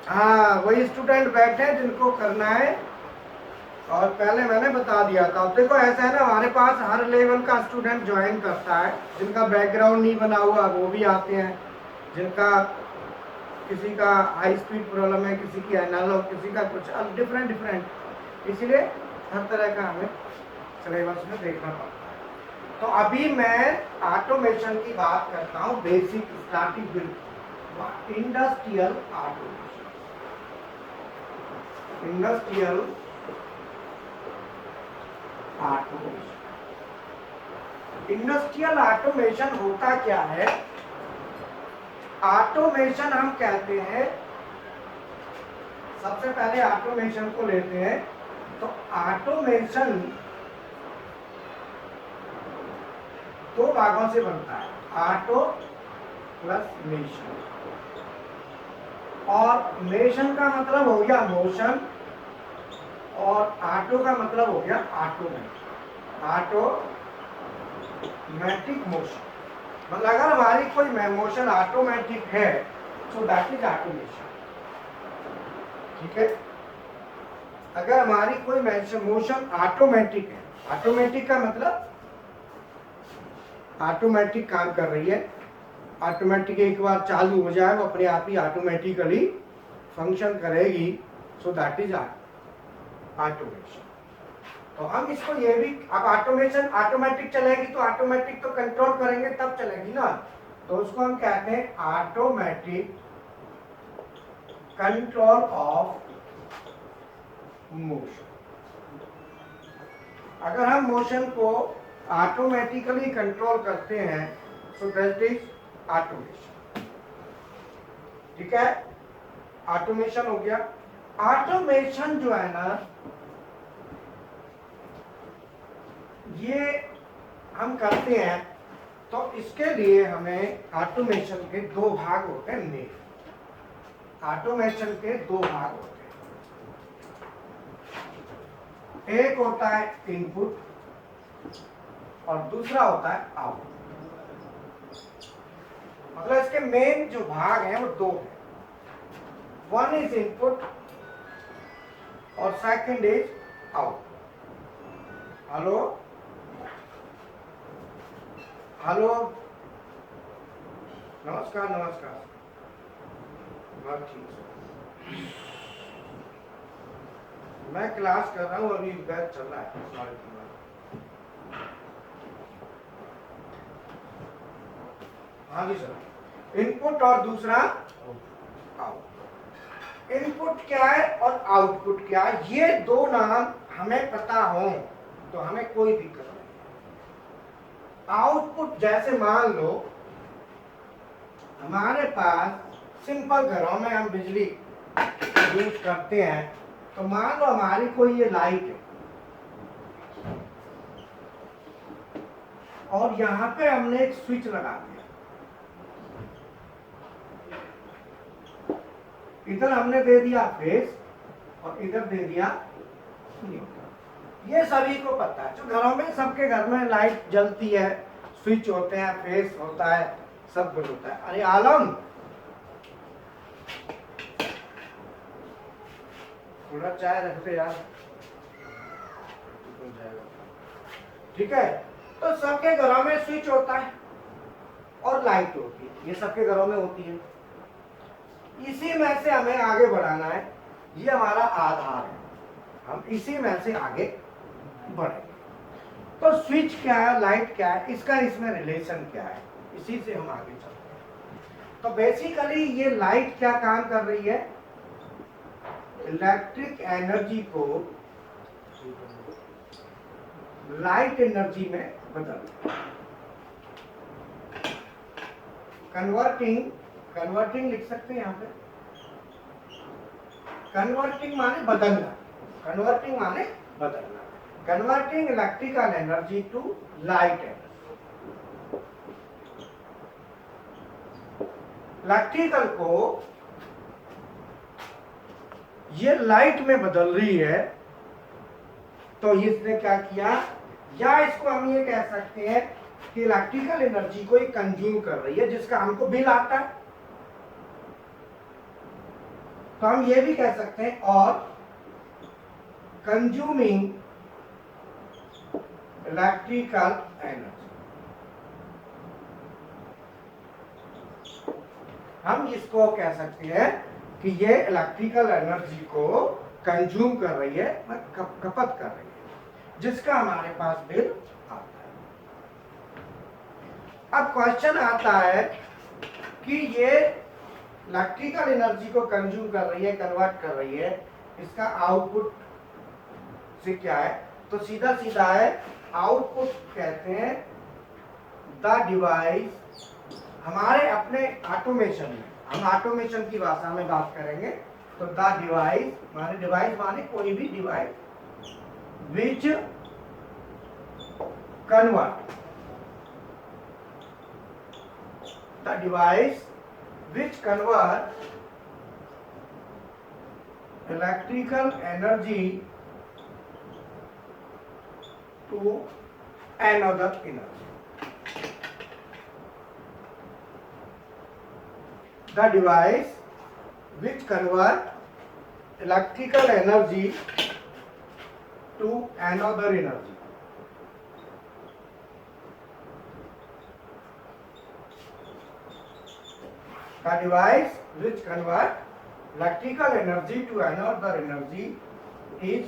हाँ, वही स्टूडेंट बैठे हैं जिनको करना है, और पहले मैंने बता दिया था। देखो ऐसा है ना, हमारे पास हर लेवल का स्टूडेंट ज्वाइन करता है। जिनका बैकग्राउंड नहीं बना हुआ वो भी आते हैं, जिनका किसी का हाई स्पीड प्रॉब्लम है, किसी की एनालॉग, किसी का कुछ डिफरेंट डिफरेंट, इसलिए हर तरह का हमें सिलेबस में देखना पड़ता है। तो अभी मैं ऑटोमेशन की बात करता हूँ, बेसिक स्टार्टिंग बिल्कुल industrial automation. Industrial automation, industrial automation होता क्या है? ऑटोमेशन हम कहते हैं, सबसे पहले ऑटोमेशन को लेते हैं। तो ऑटोमेशन दो भागों से बनता है, ऑटो प्लस मेशन। और मेशन का मतलब हो गया मोशन, और ऑटो का मतलब हो गया ऑटोमेटिक। ऑटोमेटिक मोशन मतलब अगर हमारी कोई मोशन ऑटोमेटिक है तो दैट इज ऑटोमेशन। ठीक है, अगर हमारी कोई मोशन ऑटोमेटिक है, ऑटोमेटिक का मतलब ऑटोमेटिक काम कर रही है, ऑटोमेटिक एक बार चालू हो जाए वो अपने आप ही ऑटोमेटिकली फंक्शन करेगी, सो दैट इज ऑटोमेशन। तो हम इसको ये भी, अब ऑटोमेशन ऑटोमेटिक चलेगी तो ऑटोमेटिक तो कंट्रोल करेंगे तब चलेगी ना, तो उसको हम कहते हैं ऑटोमेटिक कंट्रोल ऑफ मोशन। अगर हम मोशन को ऑटोमेटिकली कंट्रोल करते हैं सो दैट इज ऑटोमेशन। ठीक है, ऑटोमेशन हो गया। ऑटोमेशन जो है ना, ये हम करते हैं तो इसके लिए हमें ऑटोमेशन के दो भाग होते हैं मेन। ऑटोमेशन के दो भाग होते हैं, एक होता है इनपुट और दूसरा होता है आउटपुट। मतलब इसके मेन जो भाग हैं वो दो हैं, वन इज इनपुट और second is output. Hello hello, नमस्कार नमस्कार, बस ठीक है। मैं क्लास कर रहा हूँ, अभी बैच चल रहा है 3:30। हाँ जी सर, इनपुट और दूसरा आउटपुट। इनपुट क्या है और आउटपुट क्या है, ये दो नाम हमें पता हो तो हमें कोई दिक्कत नहीं। आउटपुट जैसे मान लो हमारे पास सिंपल घरों में हम बिजली यूज करते हैं, तो मान लो हमारी कोई ये लाइट है और यहाँ पे हमने एक स्विच लगा दिया, इधर हमने दे दिया फेस और इधर दे दिया न्यूट्रल। ये सभी को पता है, जो घरों में, सबके घर में लाइट जलती है, स्विच होते हैं, फेस होता है, सब कुछ होता है। अरे आलम, थोड़ा चाय रखते यार। ठीक है, तो सबके घरों में स्विच होता है और लाइट होती है, ये सबके घरों में होती है। इसी में से हमें आगे बढ़ाना है, ये हमारा आधार है, हम इसी में से आगे बढ़ेंगे। तो स्विच क्या है, लाइट क्या है, इसका इसमें रिलेशन क्या है, इसी से हम आगे चलते हैं। तो बेसिकली ये लाइट क्या काम कर रही है, इलेक्ट्रिक एनर्जी को लाइट एनर्जी में बदल, कन्वर्टिंग लिख सकते हैं यहाँ पे। कन्वर्टिंग माने बदलना, कन्वर्टिंग माने बदलना, converting electrical energy to light energy. Electrical को ये लाइट में बदल रही है, तो इसने क्या किया, या इसको हम ये कह सकते हैं कि इलेक्ट्रिकल एनर्जी को ये कंज्यूम कर रही है, जिसका हमको बिल आता है। तो हम ये भी कह सकते हैं और कंज्यूमिंग इलेक्ट्रिकल एनर्जी, हम इसको कह सकते हैं कि ये इलेक्ट्रिकल एनर्जी को कंज्यूम कर रही है, खपत कर रही है, जिसका हमारे पास बिल आता है। अब क्वेश्चन आता है कि ये इलेक्ट्रिकल एनर्जी को कंज्यूम कर रही है, कन्वर्ट कर रही है, इसका आउटपुट से क्या है? तो सीधा सीधा है, आउटपुट कहते हैं द डिवाइस, हमारे अपने ऑटोमेशन में, हम ऑटोमेशन की भाषा में बात करेंगे, तो द डिवाइस, हमारे डिवाइस माने कोई भी device which convert, the device which convert electrical energy to another energy. The device which convert electrical energy to another energy. The device which convert electrical energy to another energy is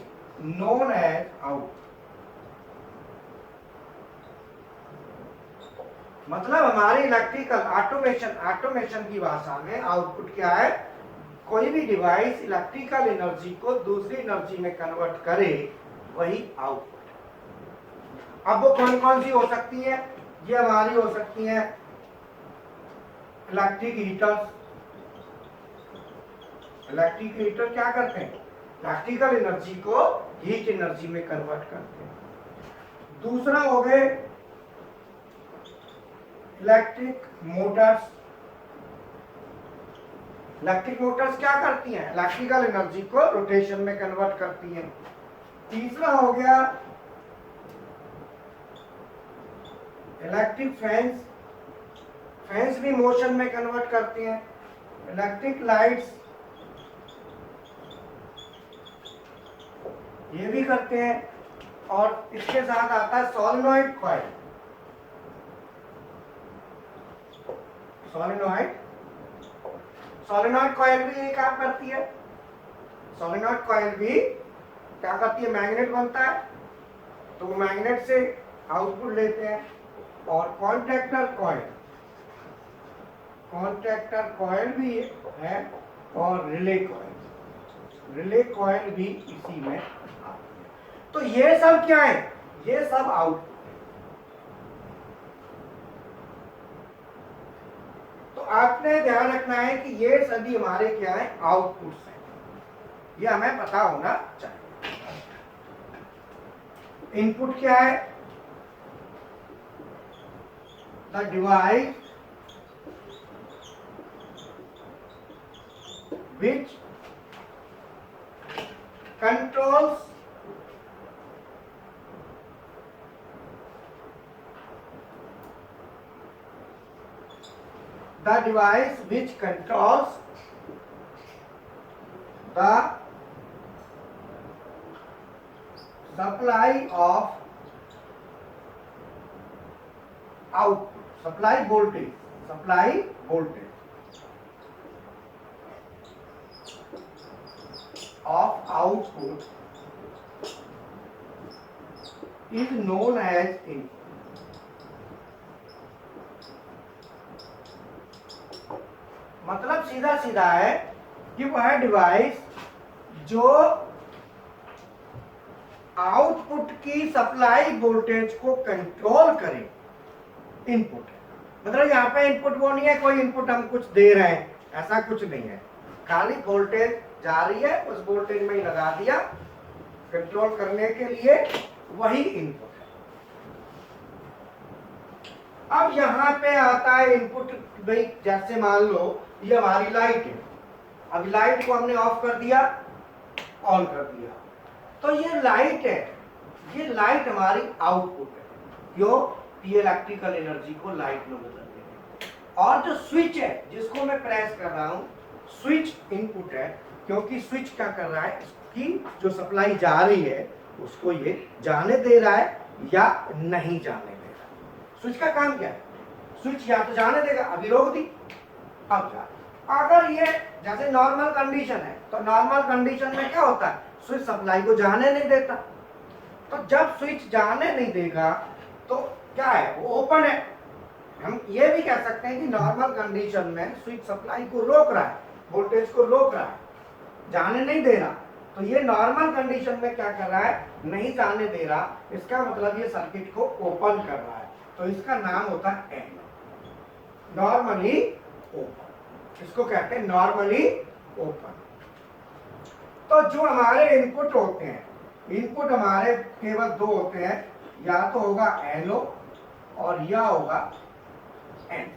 known as output. मतलब हमारी electrical automation की भाषा में output क्या है? कोई भी device electrical energy को दूसरी एनर्जी में कन्वर्ट करे, वही आउटपुट। अब वो कौन कौन सी हो सकती है? ये हमारी हो सकती है इलेक्ट्रिक हीटर्स। इलेक्ट्रिक हीटर क्या करते हैं? इलेक्ट्रिकल एनर्जी को हीट एनर्जी में कन्वर्ट करते हैं। दूसरा हो गए इलेक्ट्रिक मोटर्स। इलेक्ट्रिक मोटर्स क्या करती हैं? इलेक्ट्रिकल एनर्जी को रोटेशन में कन्वर्ट करती हैं। तीसरा हो गया इलेक्ट्रिक फैंस। फैंस भी मोशन में कन्वर्ट करती हैं। इलेक्ट्रिक लाइट्स ये भी करते हैं। और इसके साथ आता है सोलेनॉइड कॉइल। सोलेनॉइड कॉइल भी यही काम करती है। सोलेनॉइड कॉइल भी क्या करती है? मैग्नेट बनता है, तो वो मैग्नेट से आउटपुट लेते हैं। और कॉन्टैक्टर कॉइल भी है, और रिले कॉइल भी इसी में आती है। तो ये सब क्या है? ये सब आउटपुट। आपने ध्यान रखना है कि ये सभी हमारे क्या है? आउटपुट्स हैं। ये हमें पता होना चाहिए। इनपुट क्या है? The device which controls the device which controls the supply of output, supply voltage of output is known as input. मतलब सीधा सीधा है कि वह डिवाइस जो आउटपुट की सप्लाई वोल्टेज को कंट्रोल करे, इनपुट है। मतलब यहाँ पे इनपुट वो नहीं है कोई इनपुट हम कुछ दे रहे हैं, ऐसा कुछ नहीं है। खाली वोल्टेज जा रही है, उस वोल्टेज में ही लगा दिया कंट्रोल करने के लिए, वही इनपुट है। अब यहाँ पे आता है इनपुट। भाई जैसे मान लो ये हमारी लाइट है, अब लाइट को हमने ऑफ कर दिया, ऑन कर दिया, तो ये लाइट है, ये लाइट हमारी आउटपुट है। क्यों? ये इलेक्ट्रिकल एनर्जी को लाइट में बदल देंगे। और जो स्विच है जिसको मैं प्रेस कर रहा हूं, स्विच इनपुट है, क्योंकि स्विच क्या कर रहा है, इसकी जो सप्लाई जा रही है उसको ये जाने दे रहा है या नहीं जाने दे रहा। स्विच का काम क्या है, स्विच या तो जाने देगा, अभी रोक दी, अब जा। अगर ये जैसे नॉर्मल कंडीशन है तो नॉर्मल कंडीशन में क्या होता है, स्विच सप्लाई को जाने नहीं देता। तो जब स्विच जाने नहीं देगा तो क्या है, वो ओपन है। हम ये भी कह सकते हैं कि नॉर्मल कंडीशन में स्विच सप्लाई को रोक रहा है, वोल्टेज को रोक रहा है, जाने नहीं दे रहा। तो ये नॉर्मल कंडीशन में क्या कर रहा है, नहीं जाने दे रहा, इसका मतलब ये सर्किट को ओपन कर रहा है। तो इसका नाम होता है एनो, नॉर्मली ओपन, इसको कहते हैं नॉर्मली ओपन। तो जो हमारे इनपुट होते हैं, इनपुट हमारे केवल दो होते हैं, या तो होगा एनो और या होगा एन।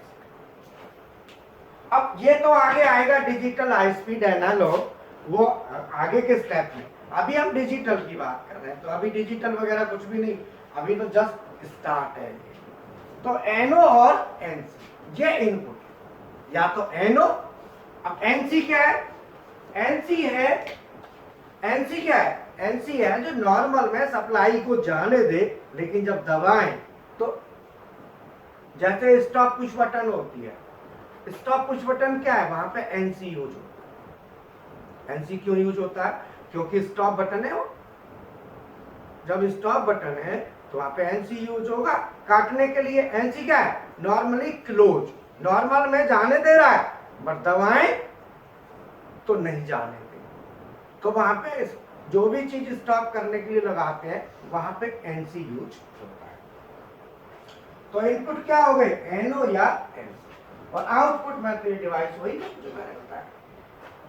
अब ये तो आगे आएगा डिजिटल हाई स्पीड एनालॉग, वो आगे के स्टेप में। अभी हम डिजिटल की बात कर रहे हैं, तो अभी डिजिटल वगैरह कुछ भी नहीं, अभी तो जस्ट स्टार्ट है। तो एनो और एनसी ये इनपुट, या तो एनो। अब एनसी क्या है, एनसी है, एनसी क्या है, एनसी है जो नॉर्मल में सप्लाई को जाने दे, लेकिन जब दबाएं तो जैसे स्टॉप पुश बटन होती है, स्टॉप पुश बटन क्या है, वहां पे एनसी यूज होता है। एनसी क्यों यूज होता है, क्योंकि स्टॉप बटन है वो, जब स्टॉप बटन है तो वहां पे एनसी यूज होगा काटने के लिए। एनसी क्या है, नॉर्मली क्लोज, नॉर्मल में जाने दे रहा है बट दबाएं तो नहीं जाने दे, तो वहां पे जो भी चीज स्टॉप करने के लिए लगाते हैं वहां पे एनसी यूज होता है। तो इनपुट क्या हो गए, एनो या एनसी, और आउटपुट में तो डिवाइस वही है जो मैंने बताया।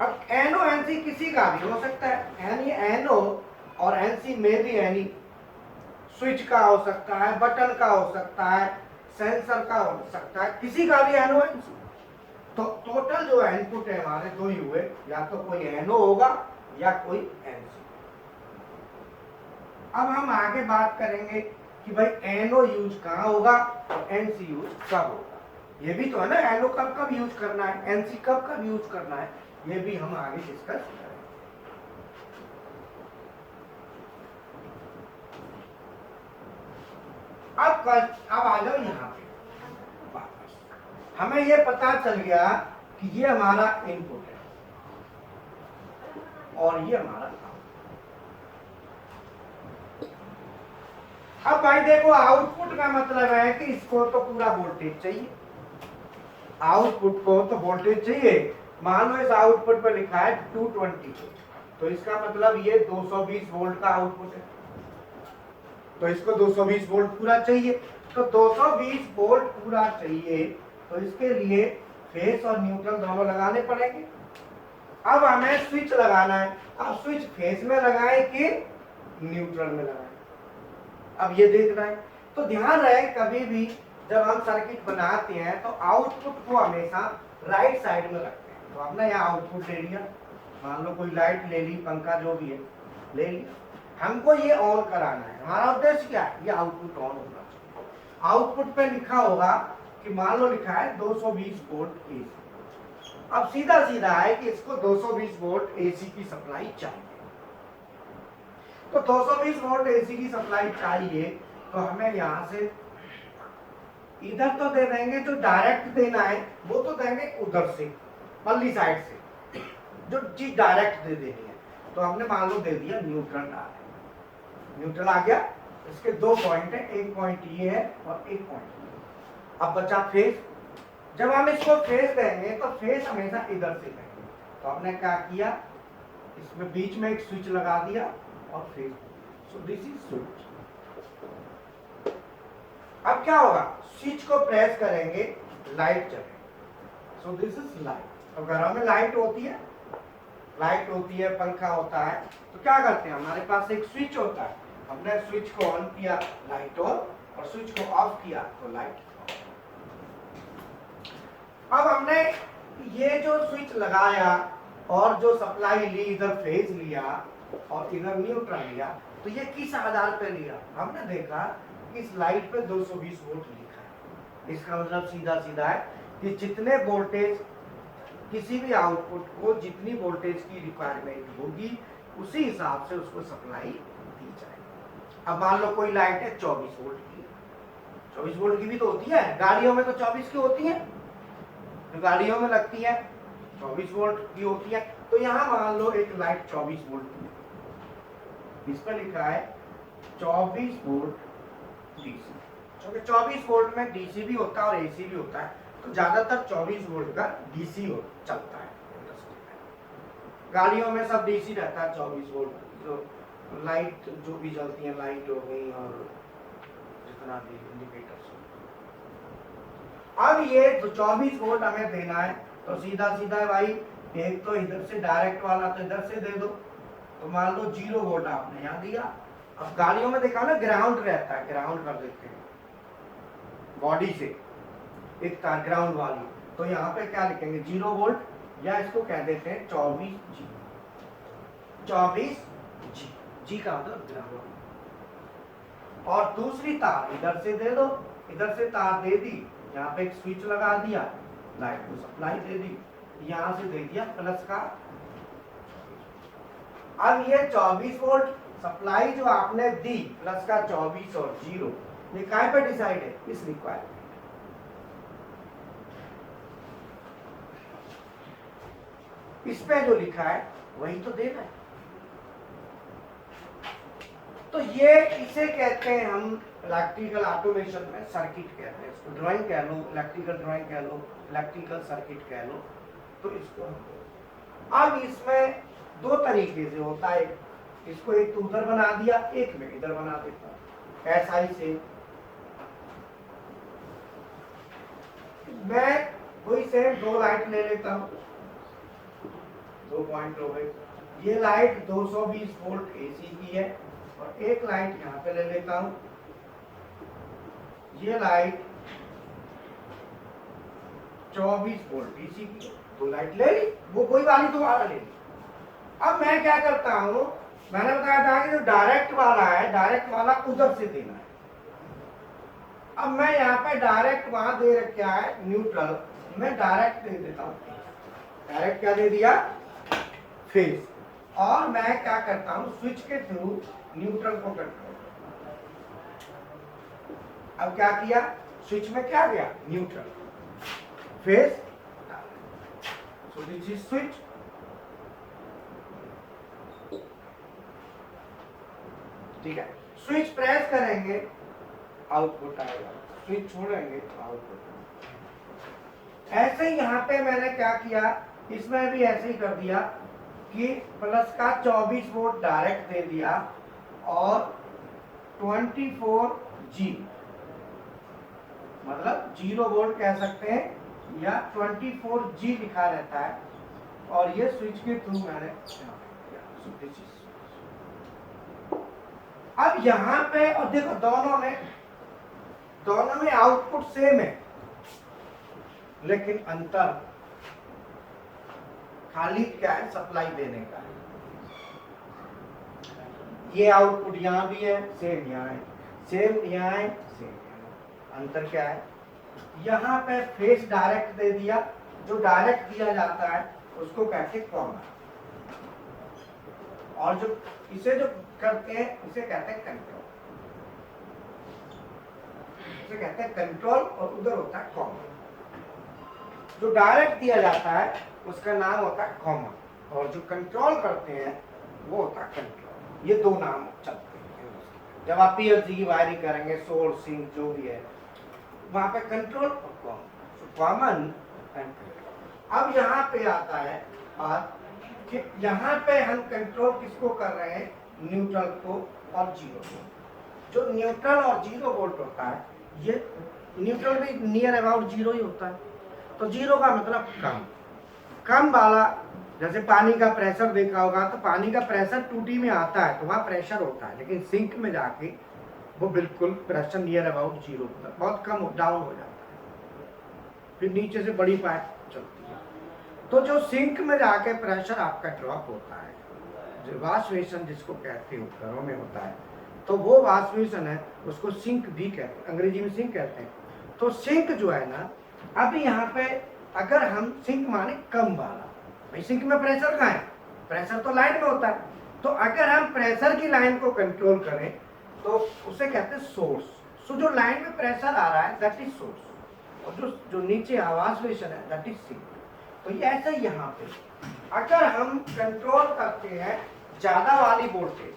अब एनो एनसी किसी का भी हो सकता है, यानी एनो और एनसी में भी एनी, स्विच का हो सकता है, बटन का हो सकता है, सेंसर का हो सकता है, किसी का भी एनो एनसी। तो टोटल जो इनपुट है हमारे दो ही हुए, या तो कोई एनो होगा या कोई एनसी। अब हम आगे बात करेंगे कि भाई एनो यूज कहाँ होगा और एनसी यूज कब होगा। ये भी तो है ना, एनो कब कब यूज करना है, एनसी कब कब यूज करना है, ये भी हम आगे डिस्कस करेंगे। अब आ जाओ यहाँ पे वापस, हमें ये पता चल गया कि ये हमारा इनपुट है और ये हमारा आउटपुट। अब भाई देखो, आउटपुट का मतलब है कि इसको तो पूरा वोल्टेज चाहिए, आउटपुट को तो वोल्टेज चाहिए। मान लो इस आउटपुट पर लिखा है 220, तो इसका मतलब ये 220 वोल्ट का आउटपुट है, तो इसको 220 वोल्ट पूरा चाहिए। तो 220 वोल्ट पूरा चाहिए, तो इसके लिए फेस और न्यूट्रल दोनों लगाने पड़ेंगे। अब हमें स्विच लगाना है, अब स्विच फेस में लगाएं कि न्यूट्रल में लगाएं, अब ये देखना है। तो ध्यान रहे, कभी भी जब हम सर्किट बनाते हैं तो आउटपुट को हमेशा राइट साइड में रखते हैं। तो आपने यहाँ आउटपुट ले लिया, मान लो कोई लाइट ले ली, पंखा जो भी है ले लिया, हमको ये ऑन कराना है। हमारा उद्देश्य क्या है, ये आउटपुट ऑन होना चाहिए। आउटपुट पे लिखा होगा कि मान लो लिखा है 220 वोल्ट एसी। अब सीधा सीधा है कि इसको 220 वोल्ट एसी की सप्लाई चाहिए। तो 220 वोल्ट एसी की सप्लाई चाहिए, तो हमें यहाँ से इधर तो दे देंगे, जो डायरेक्ट देना है वो तो देंगे उधर से, पल्ली साइड से, जो चीज डायरेक्ट दे देनी है। तो हमने मान लो दे दिया न्यूट्रल डाल, न्यूट्रल आ गया। इसके दो पॉइंट है, एक पॉइंट ये है और एक पॉइंट ये। अब बचा फेस, जब हम इसको फेस देंगे तो फेस हमेशा इधर से देंगे। तो हमने क्या किया, इसमें बीच में एक स्विच लगा दिया और face, so this is switch. अब क्या होगा, स्विच को प्रेस करेंगे, लाइट चलेगी, सो दिस इज लाइट। तो घरों में लाइट होती है, लाइट होती है, पंखा होता है, तो क्या करते हैं, हमारे पास एक स्विच होता है, हमने स्विच को ऑन किया लाइट ऑन, और स्विच को ऑफ किया तो लाइट। अब हमने ये जो स्विच लगाया और जो सप्लाई ली, इधर फेज लिया और इधर न्यूट्रल लिया, तो ये किस आधार पे लिया, हमने देखा इस लाइट पे 220 वोल्ट लिखा है। इसका मतलब सीधा सीधा है कि जितने वोल्टेज किसी भी आउटपुट को जितनी वोल्टेज की रिक्वायरमेंट होगी उसी हिसाब से उसको सप्लाई दी जाएगी। अब मान लो कोई लाइट है 24 वोल्ट की, 24 वोल्ट की भी तो होती है, गाड़ियों में तो 24 की होती है, तो गाड़ियों में लगती है 24 वोल्ट की होती है। तो यहाँ मान लो एक लाइट 24 वोल्ट की, इस पर लिखा है 24 वोल्ट डीसी, क्योंकि 24 वोल्ट में डीसी भी होता है और एसी भी होता है, तो ज्यादातर 24 वोल्ट का डीसी चलता है। गाड़ियों में सब डीसी रहता है 24 वोल्ट, जो लाइट जो भी जलती है, लाइट हो गई और जितना भी इंडिकेटर्स। अब ये तो 24 वोल्ट हमें देना है, तो सीधा सीधा भाई एक तो इधर से डायरेक्ट वाला तो इधर से दे दो, तो मान लो 0 वोल्ट आपने यहाँ दिया। अब गाड़ियों में देखा ना ग्राउंड रहता है, ग्राउंड कर देते हैं बॉडी से एक तार ग्राउंड वाली, तो यहाँ पे क्या लिखेंगे 0 वोल्ट, या इसको कह देते हैं 24 जी, 24 जी, जी का मतलब ग्राउंड। और दूसरी तार इधर से दे दो, इधर से तार दे दी, यहाँ पे एक स्विच लगा दिया, लाइट को सप्लाई दे दी, यहाँ से दे दिया प्लस का। अब ये 24 वोल्ट सप्लाई जो आपने दी प्लस का 24 और 0, ये काय पे डिसाइड है, इस रिक्वायरमेंट। इस पे जो लिखा है वही तो देना है। तो ये इसे कहते हैं हम इलेक्ट्रिकल ऑटोमेशन में सर्किट कहते हैं, इसको ड्राइंग कह लो, इलेक्ट्रिकल ड्राइंग कह लो, इलेक्ट्रिकल सर्किट कह लो, तो इसको। अब इसमें दो तरीके से होता है, इसको एक तो उधर बना दिया, एक में इधर बना देता हूं, ऐसा ही से मैं वही सेम 2 लाइट ले लेता हूं, 2 पॉइंट हो गए। ये लाइट 220 वोल्ट एसी की है, और एक लाइट यहाँ पे ले लेता हूं, ये लाइट 24 वोल्ट डीसी की, 2 लाइट ले ली, वो कोई वाली दोबारा ले ली। अब मैं क्या करता हूं, मैंने बताया था कि जो डायरेक्ट वाला है, डायरेक्ट वाला उधर से देना है। अब मैं यहाँ पे डायरेक्ट वहां दे रखा है न्यूट्रल, मैं डायरेक्ट दे देता हूँ, डायरेक्ट क्या दे दिया, फेज। और मैं क्या करता हूँ, स्विच के थ्रू न्यूट्रल को कंट्रोल। अब क्या किया, स्विच में क्या गया, neutral, phase, so this is switch. ठीक है, स्विच प्रेस करेंगे आउटपुट आएगा, स्विच छोड़ेंगे तो आउटपुट। ऐसे ही यहाँ पे मैंने क्या किया, इसमें भी ऐसे ही कर दिया कि प्लस का 24 वोल्ट डायरेक्ट दे दिया, और 24 जी, मतलब 0 वोल्ट कह सकते हैं, या 24 जी लिखा रहता है, और ये स्विच के थ्रू मैंने। अब यहाँ पे और देखो दोनों में आउटपुट सेम है, लेकिन अंतर खाली क्या है, सप्लाई देने का है। ये आउटपुट यहाँ भी है, सेम यहाँ है, सेम यहाँ है, सेम यहाँ। अंतर क्या है, यहाँ पे फेस डायरेक्ट दे दिया, जो डायरेक्ट दिया जाता है उसको कहते हैं कॉमन, और जो इसे जो करते हैं इसे कहते हैं कंट्रोल, इसे कहते हैं कंट्रोल, और उधर होता है कॉमन। जो डायरेक्ट दिया जाता है उसका नाम होता है कॉमन, और जो कंट्रोल करते हैं वो होता है कंट्रोल। ये दो नाम चलते हैं। जब आप पीएलसी की वायरिंग करेंगे, सोर्स सिंक जो भी है, वहां पे कंट्रोल और कॉमन, कॉमन एंड कंट्रोल। अब यहाँ पे आता है बात कि यहाँ पे हम कंट्रोल किसको कर रहे हैं, न्यूट्रल को और 0 को। जो न्यूट्रल और 0 वोल्ट होता है, ये न्यूट्रल भी नियर अबाउट 0 ही होता है, तो 0 का मतलब कम वाला। जैसे पानी का प्रेशर देखा होगा, तो पानी का प्रेशर टूटी में आता है तो वहाँ प्रेशर होता है, लेकिन सिंक में जाके वो बिल्कुल प्रेशर नियर अबाउट 0 होता है, बहुत कम डाउन हो जाता है, फिर नीचे से बड़ी पाइप चलती है। तो जो सिंक में जाके प्रेशर आपका ड्रॉप होता है, जो वाशबेसिन जिसको कहते हो घरों में होता है, तो वो वाशबेसिन है, उसको सिंक भी कहते हैं, अंग्रेजी में सिंक कहते हैं। तो सिंक जो है ना, अभी यहाँ पे अगर हम सिंक माने कम वाला, भाई सिंक में प्रेशर कहाँ है, प्रेशर तो लाइन में होता है, तो अगर हम प्रेशर की लाइन को कंट्रोल करें तो उसे कहते हैं सोर्स। सो जो लाइन में प्रेशर आ रहा है दैट इज सोर्स, और जो नीचे आवासलेशन है दैट इज सिंक। तो ये ऐसा ही यहाँ पे अगर हम कंट्रोल करते हैं ज्यादा वाली वोल्टेज,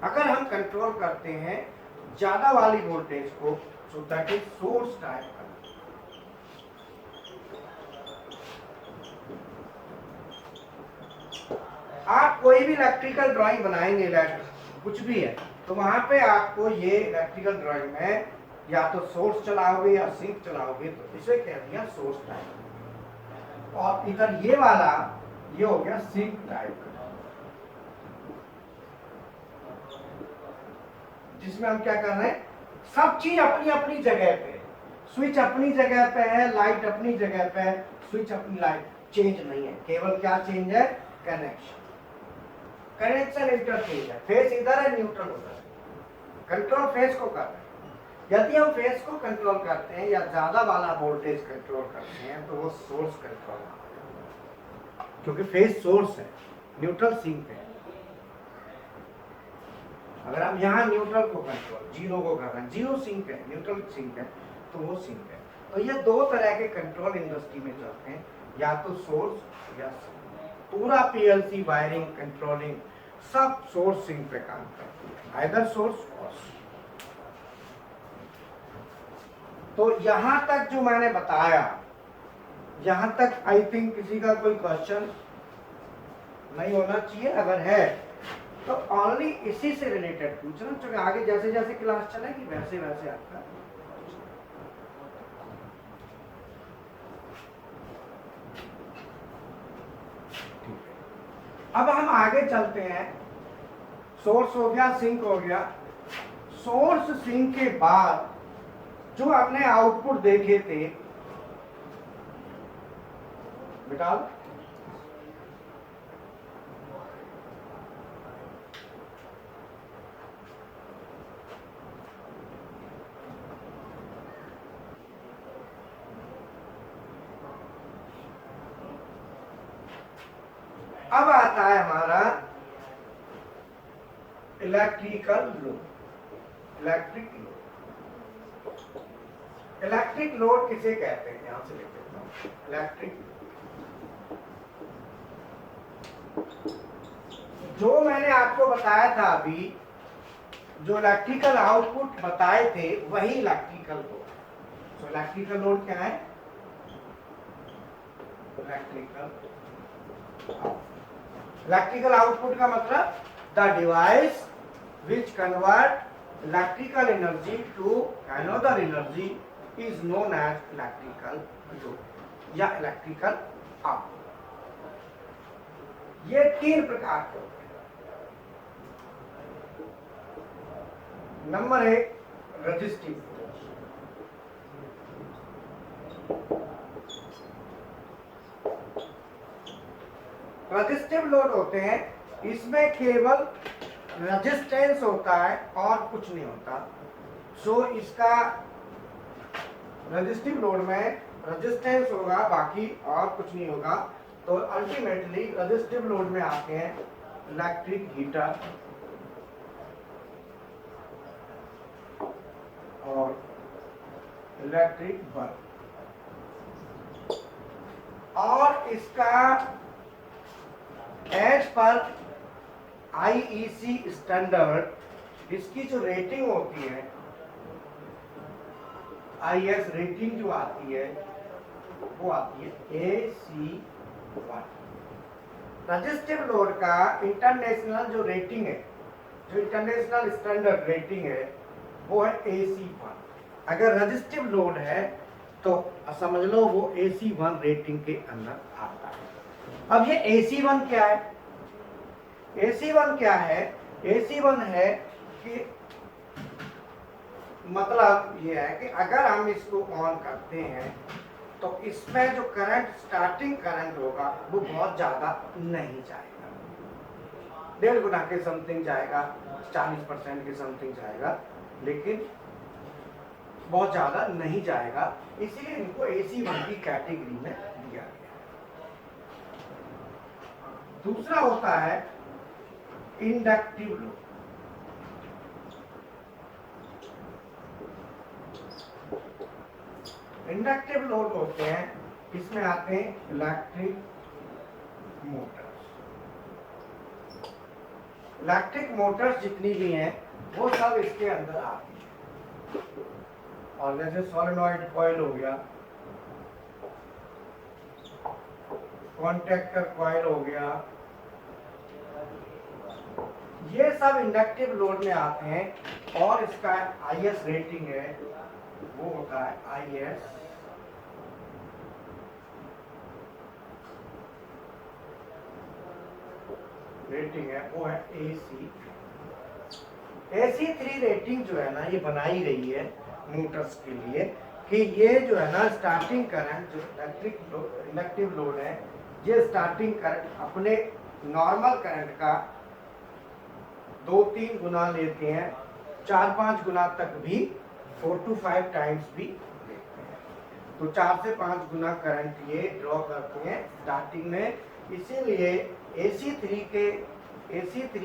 अगर हम कंट्रोल करते हैं ज्यादा वाली वोल्टेज को, so that is source type का। आप कोई भी इलेक्ट्रिकल ड्राइंग बनाएंगे, कुछ भी है, तो वहां पे आपको ये इलेक्ट्रिकल ड्राइंग में या तो सोर्स चलाओगे या सिंक चलाओगे, तो इसे कह दिया सोर्स टाइप। और इधर ये वाला ये हो गया सिंक टाइप, जिसमें हम क्या कर रहे हैं, सब चीज अपनी अपनी जगह पे, स्विच अपनी जगह पे है, लाइट अपनी जगह पे है, स्विच अपनी, लाइट चेंज नहीं है, केवल क्या चेंज है, कनेक्शन, कनेक्शन इंटरचेंज है, फेस इधर है, न्यूट्रल उधर है, कंट्रोल फेस को कर रहे हैं। यदि हम फेस को कंट्रोल करते हैं या ज्यादा वाला वोल्टेज कंट्रोल करते हैं तो वो सोर्स कंट्रोल, क्योंकि फेस सोर्स है, न्यूट्रल सिंक है। अगर हम यहाँ न्यूट्रल को कंट्रोल, जीरो को कर रहे हैं, जीरो सिंक है, न्यूट्रल सिंक है, तो वो सिंक है। तो ये दो तरह के कंट्रोल इंडस्ट्री में चलते हैं, या तो सोर्स या सिंक। पूरा पीएलसी वायरिंग कंट्रोलिंग सब सोर्स सिंक पे काम करती है, आइदर सोर्स और सिंक। तो यहां तक जो मैंने बताया, यहां तक आई थिंक किसी का कोई क्वेश्चन नहीं होना चाहिए। अगर है तो ओनली इसी से रिलेटेड पूछना, क्योंकि आगे जैसे जैसे क्लास चलेगी वैसे वैसे आपका। ठीक है, अब हम आगे चलते हैं। सोर्स हो गया, सिंक हो गया। सोर्स सिंक के बाद जो आपने आउटपुट देखे थे बेटा, अब आता है हमारा electrical load. Electric load, electric load किसे कहते हैं, यहां से लिख देता हूं। इलेक्ट्रिक, जो मैंने आपको बताया था अभी, जो इलेक्ट्रिकल आउटपुट बताए थे वही इलेक्ट्रिकल लोड। तो इलेक्ट्रिकल लोड क्या है, इलेक्ट्रिकल आउटपुट का मतलब the device which convert electrical energy to another energy is known as electrical load या इलेक्ट्रिकल आउटपुट। ये तीन प्रकार के होते हैं। नंबर एक, रेजिस्टिव। रेजिस्टिव लोड होते हैं, इसमें केवल रेजिस्टेंस होता है और कुछ नहीं होता। सो इसका रेजिस्टिव लोड में रेजिस्टेंस होगा, बाकी और कुछ नहीं होगा। तो अल्टीमेटली रेजिस्टिव लोड में आते हैं इलेक्ट्रिक हीटर और इलेक्ट्रिक बल्ब। और इसका एज पर आईईसी स्टैंडर्ड इसकी जो रेटिंग होती है, आईएस रेटिंग जो आती है वो आती है AC1। रेजिस्टिव लोड का इंटरनेशनल जो रेटिंग है, जो इंटरनेशनल स्टैंडर्ड रेटिंग है वो है AC1। अगर रेजिस्टिव लोड है तो समझ लो वो AC1 रेटिंग के अंदर आता है। अब ये AC1 क्या है, AC1 क्या है, AC1 है कि मतलब ये है कि अगर हम इसको ऑन करते हैं तो इसमें जो करंट, स्टार्टिंग करंट होगा वो बहुत ज्यादा नहीं जाएगा, 1.5 गुना के समथिंग जाएगा, 40% के समथिंग जाएगा। लेकिन बहुत ज़्यादा नहीं जाएगा, इसीलिए इनको AC1 की कैटेगरी में दिया गया। दूसरा होता है इंडक्टिव लोड। इंडक्टिव लोड होते हैं, इसमें आते हैं इलेक्ट्रिक मोटर्स। इलेक्ट्रिक मोटर्स जितनी भी हैं वो सब इसके अंदर आती हैं। और जैसे सोलेनॉइड कॉइल हो गया, कॉन्टैक्टर कॉइल हो गया, ये सब इंडक्टिव लोड में आते हैं। और इसका IS रेटिंग है, वो होता है IS रेटिंग है, वो है AC3 रेटिंग जो है ना, ये बनाई गई है मोटर्स के लिए कि ये जो है ना स्टार्टिंग करंट जो इंडक्टिव लोड है, ये स्टार्टिंग करंट अपने नॉर्मल करंट का 2-3 गुना लेते हैं, 4-5 गुना तक भी, 4 to 5 टाइम्स भी लेते हैं। तो 4 से 5 गुना करंट ये ड्रॉ करते हैं स्टार्टिंग में। इसीलिए AC3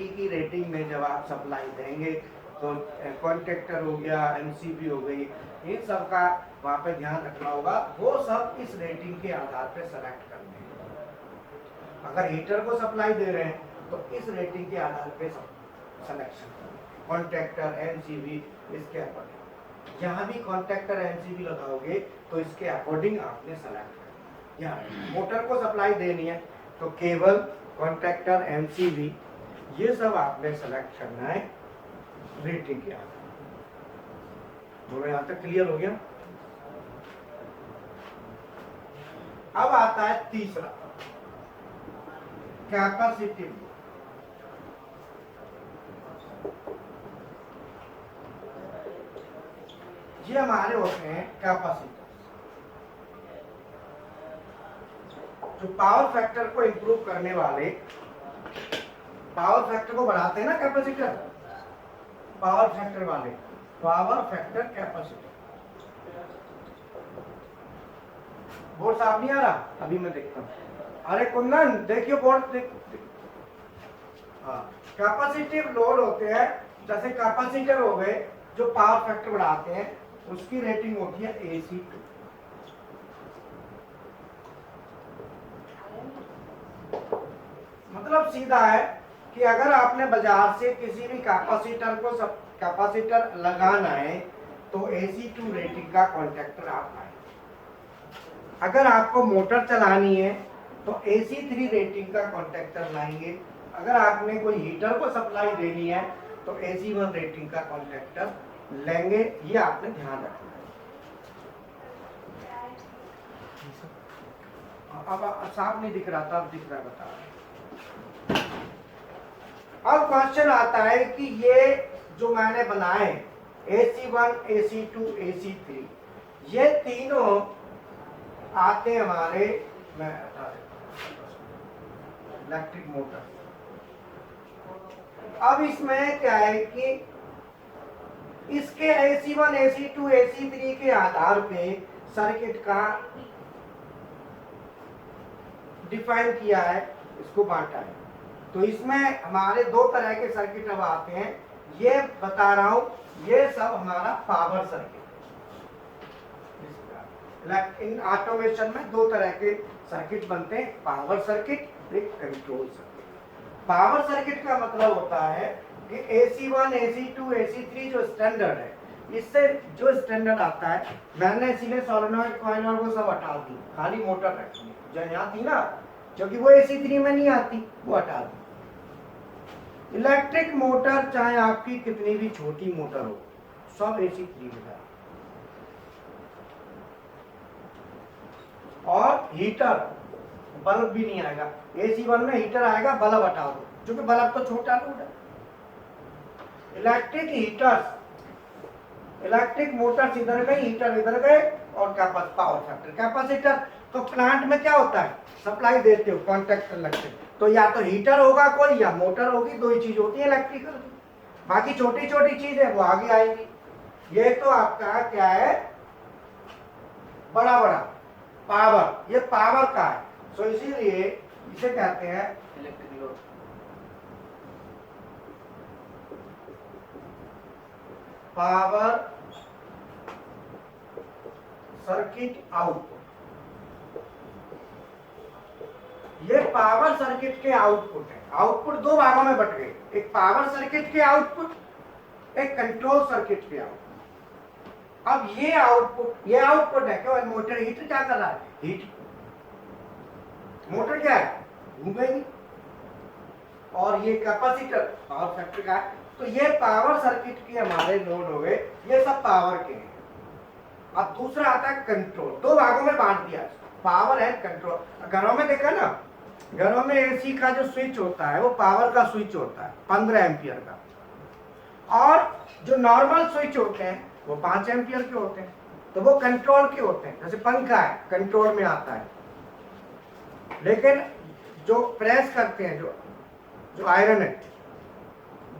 की रेटिंग में जब आप सप्लाई देंगे तो कॉन्ट्रैक्टर हो गया, MCB हो गई, इन सब का वहाँ पे ध्यान रखना होगा। वो सब इस रेटिंग के आधार पे सेलेक्ट करते हैं। अगर हीटर को सप्लाई दे रहे हैं तो इस रेटिंग के आधार पे सिलेक्शन करें, कॉन्ट्रैक्टर, MCB, इसके अकॉर्डिंग। जहाँ भी कॉन्ट्रैक्टर, MCB लगाओगे तो इसके अकॉर्डिंग आपने सेलेक्ट करना। यहाँ मोटर को सप्लाई देनी है तो केबल, कॉन्ट्रैक्टर, MCB, ये सब आपने सेलेक्ट करना है रेटिंग के आधार। दोनों यहाँ तक क्लियर हो गया। अब आता है तीसरा, कैपेसिटिव। ये हमारे होते हैं कैपेसिटर, जो पावर फैक्टर को इंप्रूव करने वाले, पावर फैक्टर को बढ़ाते हैं ना कैपेसिटर, पावर फैक्टर वाले, पावर फैक्टर कैपेसिटर। बोर्ड साफ नहीं आ रहा? अभी मैं देखता हूँ। अरे कुंदन देखियो बोर्ड देख। हाँ, कैपेसिटिव लोड होते हैं, जैसे कैपेसिटर हो गए जो पावर फैक्टर बढ़ाते हैं, उसकी रेटिंग होती है AC2। मतलब सीधा है कि अगर आपने बाजार से किसी भी कैपेसिटर लगाना है तो AC2 रेटिंग का कॉन्ट्रैक्टर आप लाएं। अगर आपको मोटर चलानी है तो AC3 रेटिंग का कॉन्ट्रैक्टर लाएंगे। अगर आपने कोई हीटर को सप्लाई देनी है तो AC1 रेटिंग का कॉन्ट्रैक्टर लेंगे। ये आपने ध्यान रखना है। अब साफ नहीं दिख रहा था, अब दिख रहा है, बता रहा। अब क्वेश्चन आता है कि ये जो मैंने बनाए AC1, AC2, AC3, ये तीनों आते हैं हमारे इलेक्ट्रिक मोटर। अब इसमें क्या है कि इसके AC1, AC2, AC3 के आधार पे सर्किट का डिफाइन किया है, इसको बांटा है। तो इसमें हमारे दो तरह के सर्किट अब आते हैं। ये बता रहा हूं, ये सब हमारा पावर सर्किट है। इन ऑटोमेशन में दो तरह के सर्किट बनते हैं, पावर सर्किट, एक कंट्रोल सर्किट। पावर सर्किट का मतलब होता है कि AC1, AC2, AC3 जो स्टैंडर्ड है, इससे जो स्टैंडर्ड आता है, मैंने इसीलिए सोलेनॉइड कॉइल और वो सब हटा दी, खाली मोटर रखी जो यहाँ थी ना, क्योंकि वो AC3 में नहीं आती, वो हटा दी। इलेक्ट्रिक मोटर चाहे आपकी कितनी भी छोटी मोटर हो, सब AC3 में जाए। और हीटर, बल्ब भी नहीं आएगा। AC1 में हीटर आएगा, बल्ब हटा दो, क्योंकि बल्ब तो छोटा लोड है। इलेक्ट्रिक हीटर्स, इलेक्ट्रिक मोटर्स इधर गए, हीटर इधर गए, और पावर फैक्टर, कैपेसिटर। तो प्लांट में क्या होता है, सप्लाई देते हो, कॉन्टैक्टर लगते, तो या तो हीटर होगा कोई या मोटर होगी, दो ही चीज होती है इलेक्ट्रिकल की। बाकी छोटी छोटी चीज है वो आगे आएंगी। ये तो आपका क्या है, बड़ा बड़ा पावर, ये पावर का है। सो इसीलिए इसे कहते हैं electric load. Power circuit output, ये पावर सर्किट के आउटपुट है। आउटपुट दो भागों में बट गए, एक पावर सर्किट के आउटपुट, एक कंट्रोल सर्किट के आउटपुट। अब ये आउटपुट है, क्यों मोटर हीटर क्या कर रहा है, हीट, मोटर क्या है, घूमेगी, और ये कैपेसिटर पावर फैक्टर का है। तो ये पावर सर्किट के हमारे लोड हो गए, ये सब पावर के हैं। अब दूसरा आता है कंट्रोल, दो भागों में बांट दिया, पावर एंड कंट्रोल। घरों में देखा ना, घरों में एसी का जो स्विच होता है वो पावर का स्विच होता है 15 एम्पियर का, और जो नॉर्मल स्विच होते हैं वो 5 एम्पियर के होते हैं, तो वो कंट्रोल के होते हैं। जैसे पंखा है कंट्रोल में आता है, लेकिन जो प्रेस करते हैं, जो आयरन है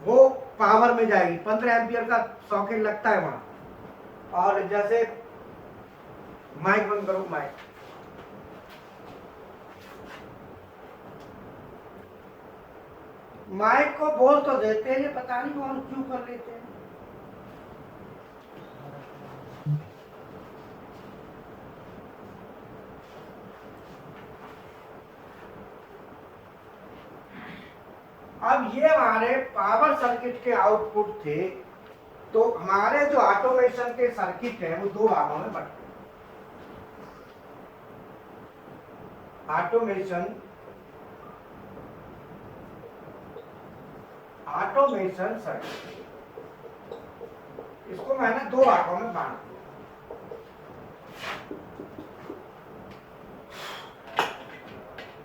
वो पावर में जाएगी, 15 एम्पियर का सॉकेट लगता है वहां। और जैसे माइक बंद करो, माइक को बोल तो देते हैं, ये पता नहीं कौन क्यों कर लेते हैं। अब ये हमारे पावर सर्किट के आउटपुट थे। तो हमारे जो ऑटोमेशन के सर्किट हैं वो दो भागों में बंटे। ऑटोमेशन सर्किट, इसको मैंने दो भागों में बांट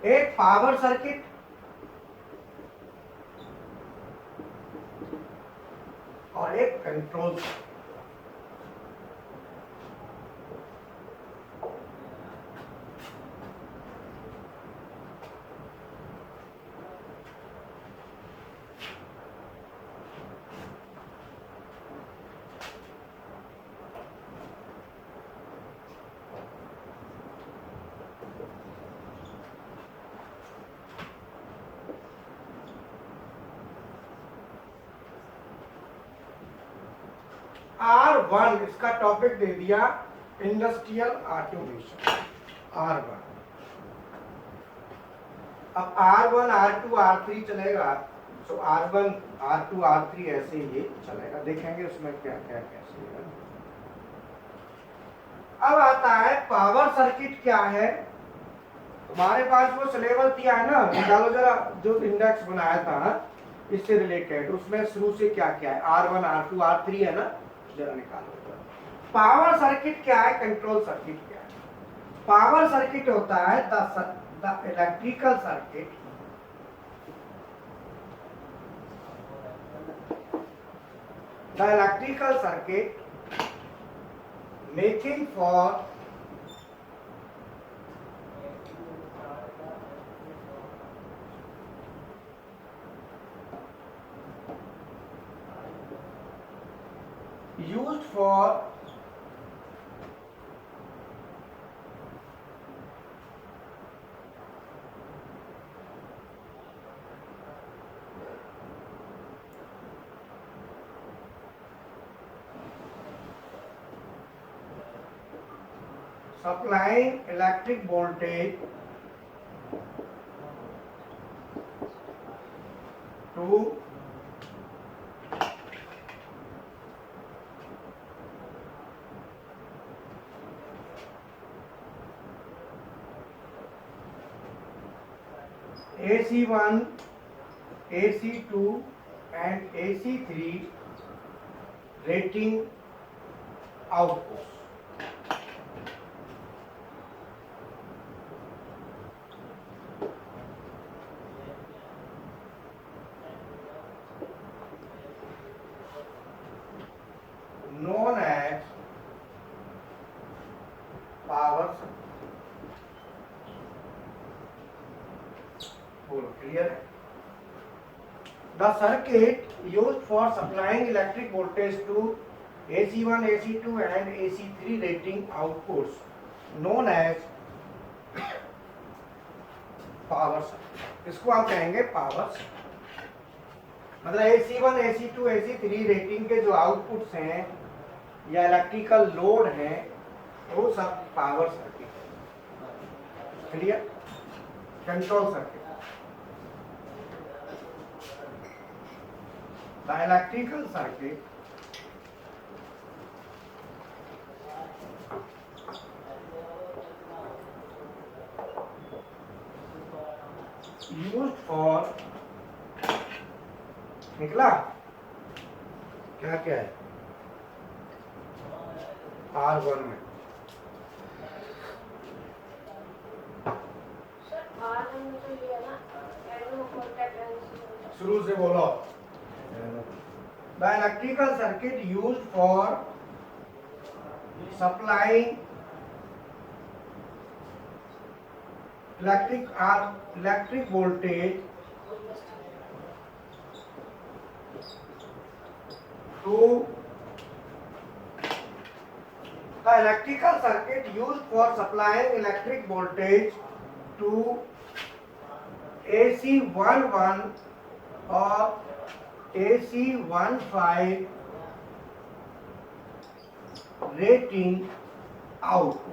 दिया। एक पावर सर्किट और एक कंट्रोल सर्किट। R1 इसका टॉपिक दे दिया, इंडस्ट्रियल ऑटोमेशन R1। अब R1 R2 R3 चलेगा, तो R1 R2 R3 ऐसे ये चलेगा, देखेंगे उसमें क्या क्या कैसे है। अब आता है पावर सर्किट क्या है। हमारे पास वो सिलेबस दिया है ना, निकालो जरा, जो इंडेक्स बनाया था इससे रिलेटेड, उसमें शुरू से क्या क्या है, R1 R2 R3 है ना, जरा निकालो। पावर सर्किट क्या है, कंट्रोल सर्किट क्या है। पावर सर्किट होता है the electrical circuit making for used for supplying electric voltage to AC1, AC2 and AC3 rating outputs. Known as power supply. Clear? The circuit used for supplying electric voltage to AC1, AC2 and AC3 rating outputs known as power circuit. इसको हम कहेंगे power circuit. मतलब AC1, AC2, AC3 rating के जो outputs हैं या electrical load है वो सब पावर सर्किट है। Clear? Control circuit. The electrical circuit used for निकला क्या क्या है R1 में सर R1 में तो ये है ना शुरू से बोलो। The electrical circuit used for supplying electric voltage to the electrical circuit used for supplying electric voltage to AC11 or AC15 rating outputs.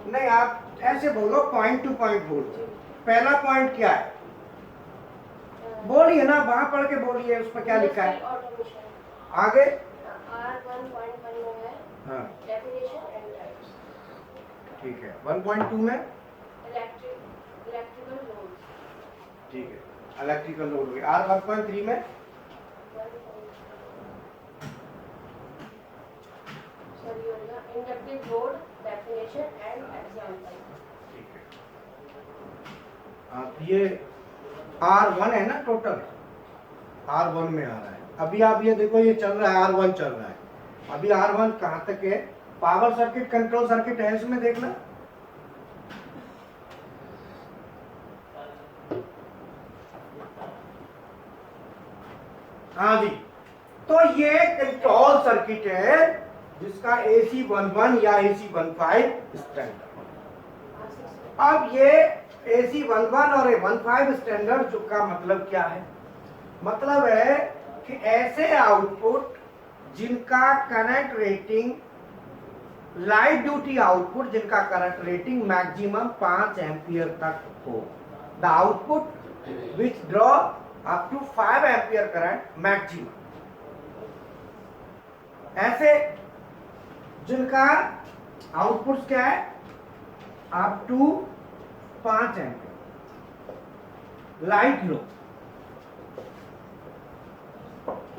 नहीं, आप ऐसे बोलो, पॉइंट टू पॉइंट बोलो। पहला पॉइंट क्या है बोलिए ना, वहां पढ़ के बोलिए, उस पर क्या लिखा है आगे। R1.1 में है हाँ डेफिनेशन एंड टाइप्स। ठीक है। 1.2 में इलेक्ट्रिकल लोड। ठीक है, इलेक्ट्रिकल लोड हो गया। R 1.3 में inductive load definition and example. ठीक है। आप ये R1 है ना, टोटल R1 में आ रहा है। अभी आप ये देखो, ये चल रहा है R1 चल रहा है। अभी R1 कहाँ तक है? पावर सर्किट, कंट्रोल सर्किट है इसमें, देखना। हाँ जी, तो ये कंट्रोल सर्किट है जिसका AC11 या AC15 स्टैंडर्ड। अब ये AC11 और A15 स्टैंडर्ड जो का मतलब क्या है? मतलब है कि ऐसे आउटपुट जिनका current rating, light duty output जिनका करंट रेटिंग मैक्सिमम 5 एम्पियर तक हो। The output which draw up to 5 ampere current maximum. ऐसे जिनका आउटपुट क्या है? Up to 5 ampere. Light load,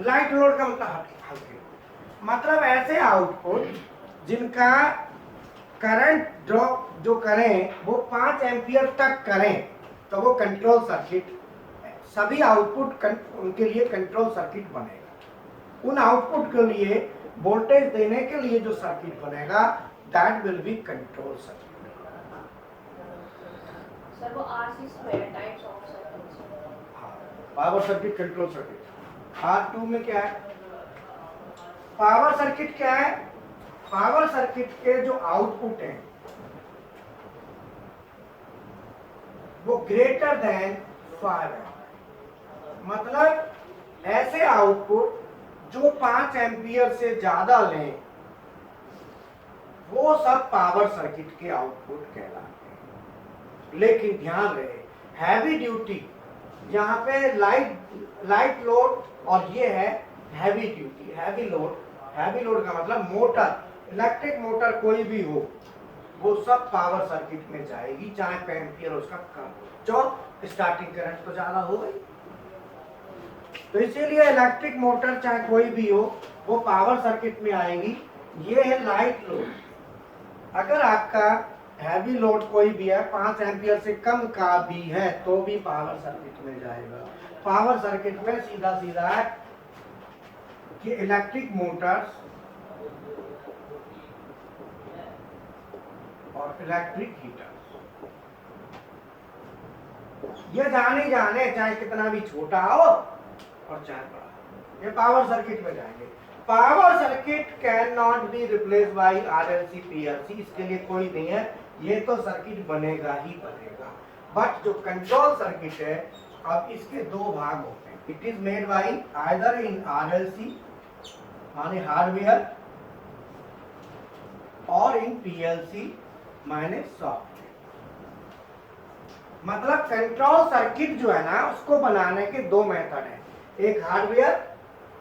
light load का मतलब हल्के, मतलब ऐसे आउटपुट जिनका करंट ड्रॉप जो करें वो 5 एम्पियर तक करें, तो वो कंट्रोल सर्किट, सभी आउटपुट उनके लिए कंट्रोल सर्किट बनेगा। उन आउटपुट के लिए वोल्टेज देने के लिए जो सर्किट बनेगा, that will be control circuit. Sir वो R6 में टाइप्स ऑफ सर्किट्स। हाँ, power circuit, control circuit. R2 में क्या है? पावर सर्किट क्या है? पावर सर्किट के जो आउटपुट हैं वो ग्रेटर देन 5 एम्पियर। मतलब ऐसे आउटपुट जो 5 एम्पियर से ज्यादा लें वो सब पावर सर्किट के आउटपुट कहलाते हैं। लेकिन ध्यान रहे, हैवी ड्यूटी, यहाँ पे लाइट लोड और ये है heavy duty, heavy load. Heavy load का मतलब मोटर, इलेक्ट्रिक मोटर कोई भी हो, वो सब पावर सर्किट में जाएगी, चाहे एम्पियर उसका कम हो, जो स्टार्टिंग करंट तो ज्यादा हो गई। तो इसीलिए इलेक्ट्रिक मोटर चाहे कोई भी हो, वो पावर सर्किट में आएगी। ये है लाइट लोड। अगर आपका हैवी लोड कोई भी है, 5 एम्पियर से कम का भी है, तो भी पावर सर्किट में जाएगा। पावर सर्किट में सीधा सीधा है कि इलेक्ट्रिक मोटर्स और इलेक्ट्रिक हीटर। ये जाने चाहे कितना भी छोटा हो और चाहे बड़ा हो। ये पावर सर्किट में जाएंगे। Power circuit can not be replace by RLC PLC, इसके लिए कोई नहीं है, ये तो सर्किट बनेगा ही बनेगा। बट जो कंट्रोल सर्किट है, अब इसके दो भाग होते हैं। It is made by either in RLC माने हार्डवेयर और इन पीएलसी माने सॉफ्टवेयर। मतलब कंट्रोल सर्किट जो है ना, उसको बनाने के दो मेथड हैं। एक hardware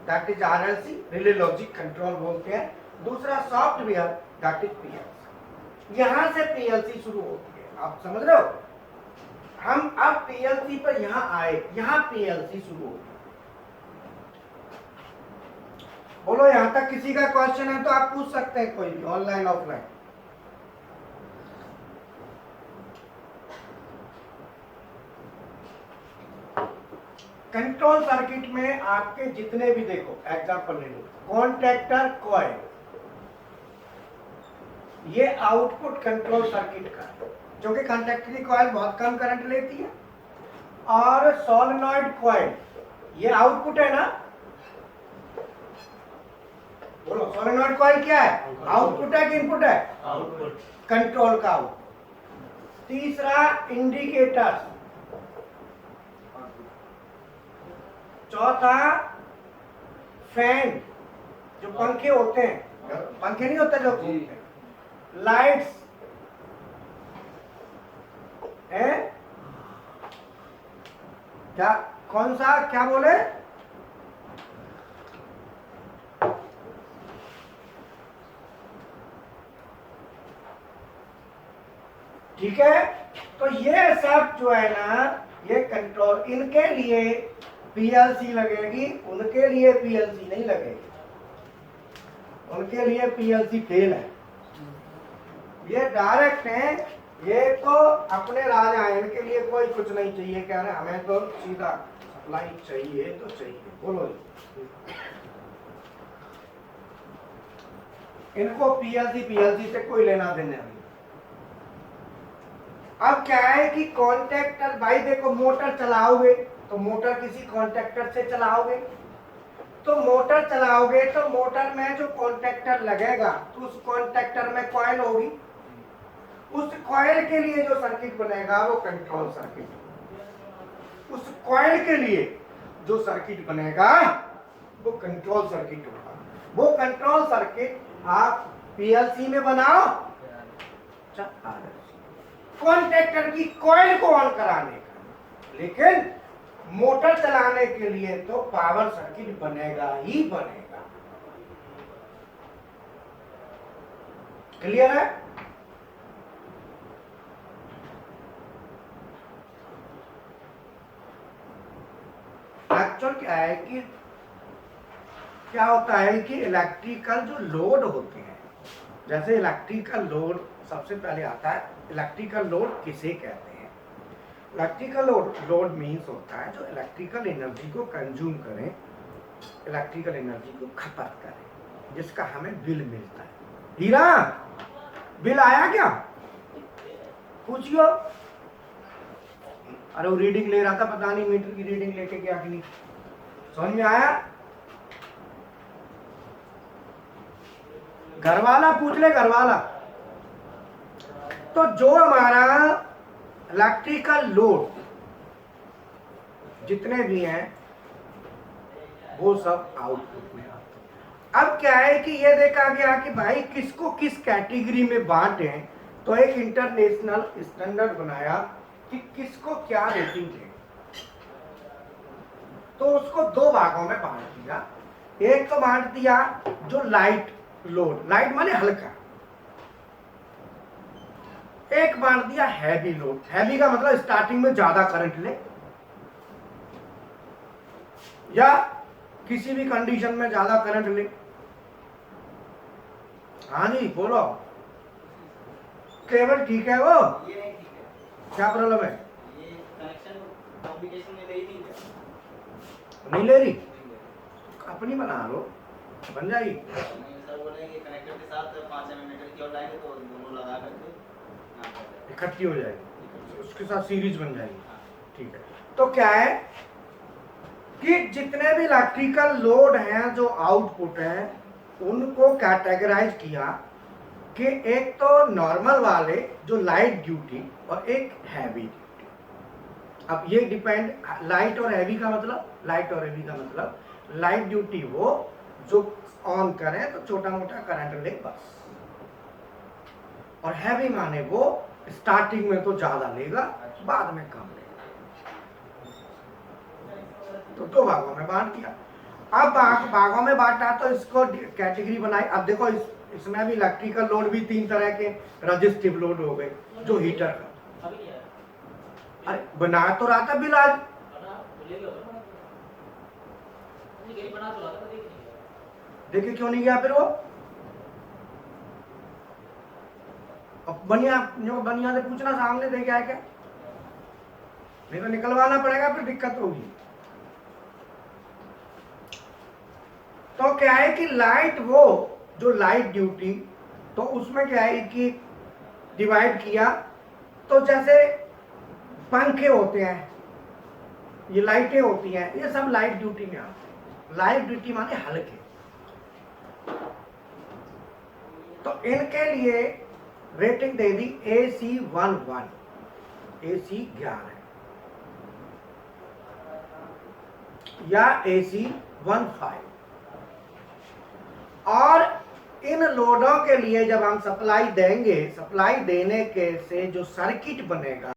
that is RLC, relay logic control बोलते हैं, दूसरा सॉफ्टवेयर दैट इज पीएलसी। यहां से पीएलसी शुरू होती है, आप समझ रहे हो। हम अब पीएलसी पर यहां आए, यहां पीएलसी शुरू होती है। बोलो यहां तक किसी का क्वेश्चन है तो आप पूछ सकते हैं, कोई भी, ऑनलाइन ऑफलाइन। कंट्रोल सर्किट में आपके जितने भी, देखो एग्जांपल ले लो, कॉन्टैक्टर कॉइल, ये आउटपुट कंट्रोल सर्किट का है, क्योंकि कॉन्टैक्टर की कॉइल बहुत कम करंट लेती है। और सोलेनॉइड कॉइल, ये आउटपुट है ना, बोलो सोलेनॉइड कॉइल क्या है, आउटपुट है कि इनपुट है, आउटपुट कंट्रोल का आउटपुट। तीसरा इंडिकेटर, चौथा फैन, जो पंखे होते हैं, पंखे नहीं होते जो घूमते हैं, लाइट्स है क्या, कौन सा, क्या बोले, ठीक है। तो ये सब जो है ना, ये कंट्रोल, इनके लिए पीएलसी लगेगी, उनके लिए पीएलसी नहीं लगेगी, उनके लिए पीएलसी फेल है। ये डायरेक्ट है, ये तो अपने राजा हैं, इनके लिए कोई कुछ नहीं चाहिए, कह रहे हमें तो सीधा सप्लाई चाहिए तो चाहिए। बोलो इनको पीएलसी से कोई लेना देना नहीं। अब क्या है कि कॉन्टैक्टर, भाई देखो मोटर चलाओगे तो मोटर किसी कॉन्टैक्टर से चलाओगे, तो मोटर चलाओगे तो मोटर में जो कॉन्टैक्टर लगेगा तो उस कॉन्टैक्टर में कॉइल होगी, उस कॉइल के लिए जो सर्किट बनेगा वो कंट्रोल सर्किट, उस कॉइल के लिए जो सर्किट बनेगा वो कंट्रोल सर्किट होगा। वो कंट्रोल सर्किट आप पीएलसी में बनाओ, कॉन्टैक्टर की कॉइल को ऑन कराने का, लेकिन मोटर चलाने के लिए तो पावर सर्किट बनेगा ही बनेगा। क्लियर है। एक्चुअल क्या है कि क्या होता है कि इलेक्ट्रिकल जो लोड होते हैं, जैसे इलेक्ट्रिकल लोड सबसे पहले आता है, इलेक्ट्रिकल लोड किसे कहते हैं। इलेक्ट्रिकल लोड मीन्स होता है जो इलेक्ट्रिकल एनर्जी को कंज्यूम करें, इलेक्ट्रिकल एनर्जी को खपत करें, जिसका हमें बिल मिलता है। हीरा बिल आया क्या, पूछियो। अरे वो रीडिंग ले रहा था, पता नहीं मीटर की रीडिंग लेके गया कि नहीं, समझ में आया। घर वाला पूछ ले, घर वाला। तो जो हमारा इलेक्ट्रिकल लोड जितने भी हैं वो सब आउटपुट में आते हैं। अब क्या है कि ये देखा गया कि भाई किसको किस कैटेगरी में बांटें, तो एक इंटरनेशनल स्टैंडर्ड बनाया कि किसको क्या रेटिंग है, तो उसको दो भागों में बांट दिया। एक तो बांट दिया जो लाइट लोड, लाइट माने हल्का, एक बांट दिया हैवी लोड। हैवी का मतलब स्टार्टिंग में ज्यादा करंट ले या किसी भी कंडीशन में ज्यादा करंट ले। हाँ जी बोलो, केबल ठीक है वो, ये नहीं ठीक है, क्या प्रॉब्लम है, ये कनेक्शन कम्युनिकेशन में ले ही नहीं नहीं ले रही, अपनी बना लो, बन जाएगी। नहीं सर, बोले कि कनेक्टर के साथ 5 mm की और लाइन है तो दोनों लगा करके हाँ, कर इकट्ठी हो जाएगी, उसके साथ सीरीज बन जाएगी। हाँ, ठीक है, तो क्या है कि जितने भी इलेक्ट्रिकल लोड हैं जो आउटपुट है उनको कैटेगराइज किया कि एक तो नॉर्मल वाले जो लाइट ड्यूटी और एक हैवी ड्यूटी। अब ये डिपेंड, लाइट और हैवी का मतलब, लाइट और हैवी का मतलब लाइट ड्यूटी वो जो ऑन करें तो छोटा मोटा करंट ले बस, और हैवी माने वो स्टार्टिंग में तो ज्यादा लेगा बाद में कम लेगा। तो दो भागों में बांट दिया। अब भागों में बांटा तो इसको कैटेगरी बनाई। अब देखो इसमें भी इलेक्ट्रिकल लोड भी तीन तरह के रजिस्टिव लोड हो गए, जो हीटर का। अभी नहीं आया। अरे बना तो रहा था बिल आज, बना तो ले लो, नहीं कहीं बना तो रहा था, देख नहीं गया। देखे क्यों नहीं गया फिर वो? अब बनिया से पूछना सामने दे गया है क्या? नहीं तो निकलवाना पड़ेगा, फिर दिक्कत होगी। तो क्या है कि लाइट वो जो लाइट ड्यूटी, तो उसमें क्या है कि डिवाइड किया, तो जैसे पंखे होते हैं, ये लाइटें होती हैं, ये सब लाइट ड्यूटी में आते हैं। लाइट ड्यूटी माने हल्के। तो इनके लिए रेटिंग दे दी AC 11, AC 11 या AC 15। और इन लोडों के लिए जब हम सप्लाई देंगे, सप्लाई देने के से जो सर्किट बनेगा